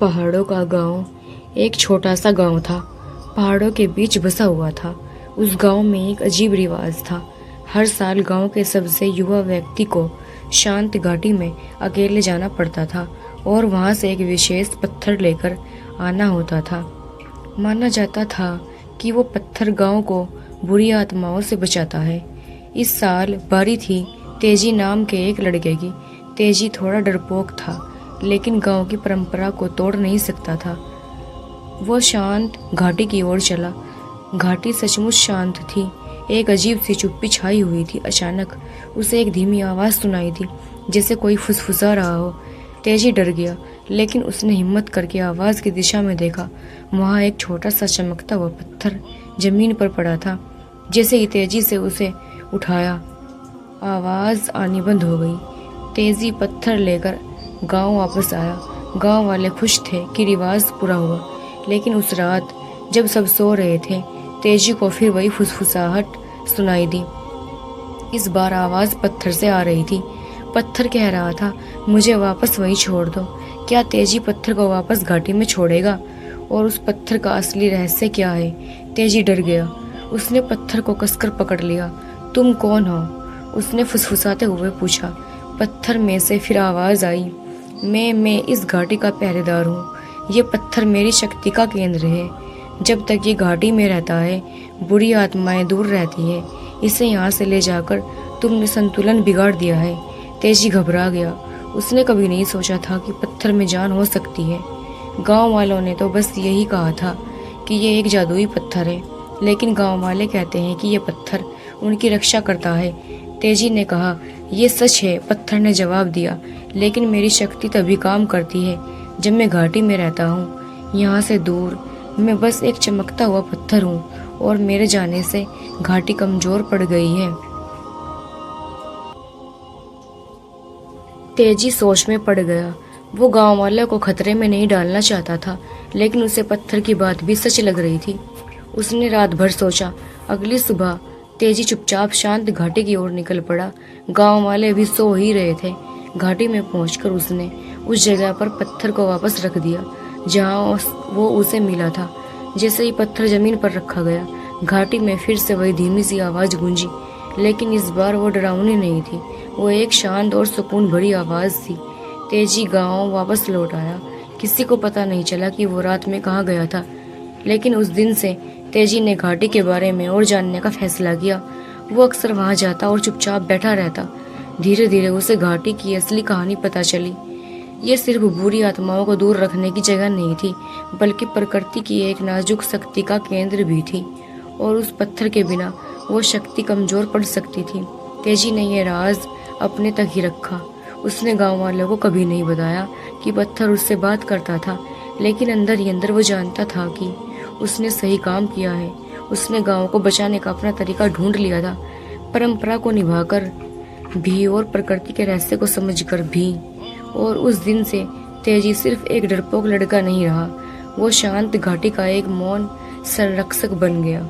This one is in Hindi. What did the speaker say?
पहाड़ों का गांव एक छोटा सा गांव था। पहाड़ों के बीच बसा हुआ था। उस गांव में एक अजीब रिवाज था। हर साल गांव के सबसे युवा व्यक्ति को शांत घाटी में अकेले जाना पड़ता था और वहां से एक विशेष पत्थर लेकर आना होता था। माना जाता था कि वो पत्थर गांव को बुरी आत्माओं से बचाता है। इस साल बारी थी तेजी नाम के एक लड़के की। तेजी थोड़ा डरपोक था, लेकिन गांव की परंपरा को तोड़ नहीं सकता था। वो शांत घाटी की ओर चला। घाटी सचमुच शांत थी। एक अजीब सी चुप्पी छाई हुई थी। अचानक उसे एक धीमी आवाज सुनाई दी, जैसे कोई फुसफुसा रहा हो। तेजी डर गया, लेकिन उसने हिम्मत करके आवाज की दिशा में देखा। वहां एक छोटा सा चमकता हुआ पत्थर जमीन पर पड़ा था। जैसे ही तेजी से उसे उठाया, आवाज आनी बंद हो गई। तेजी पत्थर लेकर गांव वापस आया। गांव वाले खुश थे कि रिवाज पूरा हुआ, लेकिन उस रात जब सब सो रहे थे, तेजी को फिर वही फुसफुसाहट सुनाई दी। इस बार आवाज पत्थर से आ रही थी। पत्थर कह रहा था, मुझे वापस वहीं छोड़ दो। क्या तेजी पत्थर को वापस घाटी में छोड़ेगा? और उस पत्थर का असली रहस्य क्या है? तेजी डर गया। उसने पत्थर को कसकर पकड़ लिया। तुम कौन हो? उसने फुसफुसाते हुए पूछा। पत्थर में से फिर आवाज आई, मैं इस घाटी का पहरेदार हूँ। ये पत्थर मेरी शक्ति का केंद्र है। जब तक ये घाटी में रहता है, बुरी आत्माएं दूर रहती है। इसे यहाँ से ले जाकर तुमने संतुलन बिगाड़ दिया है। तेजी घबरा गया। उसने कभी नहीं सोचा था कि पत्थर में जान हो सकती है। गांव वालों ने तो बस यही कहा था कि ये एक जादुई पत्थर है, लेकिन गांव वाले कहते हैं कि ये पत्थर उनकी रक्षा करता है। तेजी ने कहा, ये सच है। पत्थर ने जवाब दिया, लेकिन मेरी शक्ति तभी काम करती है जब मैं घाटी में रहता हूँ। यहाँ से दूर मैं बस एक चमकता हुआ पत्थर हूँ, और मेरे जाने से घाटी कमजोर पड़ गई है। तेजी सोच में पड़ गया। वो गांव वालों को खतरे में नहीं डालना चाहता था, लेकिन उसे पत्थर की बात भी सच लग रही थी। उसने रात भर सोचा। अगली सुबह तेजी चुपचाप शांत घाटी की ओर निकल पड़ा। गांव वाले भी सो ही रहे थे। घाटी में पहुंचकर उसने उस जगह पर पत्थर को वापस रख दिया जहां वो उसे मिला था। जैसे ही पत्थर जमीन पर रखा गया, घाटी में फिर से वही धीमी सी आवाज गूंजी, लेकिन इस बार वो डरावनी नहीं थी। वो एक शांत और सुकून भरी आवाज थी। तेजी गांव वापस लौट आया। किसी को पता नहीं चला कि वो रात में कहाँ गया था, लेकिन उस दिन से तेजी ने घाटी के बारे में और जानने का फैसला किया। वो अक्सर वहां जाता और चुपचाप बैठा रहता। धीरे धीरे उसे घाटी की असली कहानी पता चली। ये सिर्फ बुरी आत्माओं को दूर रखने की जगह नहीं थी, बल्कि प्रकृति की एक नाजुक शक्ति का केंद्र भी थी, और उस पत्थर के बिना वो शक्ति कमजोर पड़ सकती थी। तेजी ने यह राज अपने तक ही रखा। उसने गांव वालों को कभी नहीं बताया कि पत्थर उससे बात करता था, लेकिन अंदर ही अंदर वो जानता था कि उसने सही काम किया है। उसने गांव को बचाने का अपना तरीका ढूंढ लिया था, परंपरा को निभाकर भी और प्रकृति के रहस्य को समझकर भी। और उस दिन से तेजी सिर्फ एक डरपोक लड़का नहीं रहा, वो शांत घाटी का एक मौन संरक्षक बन गया।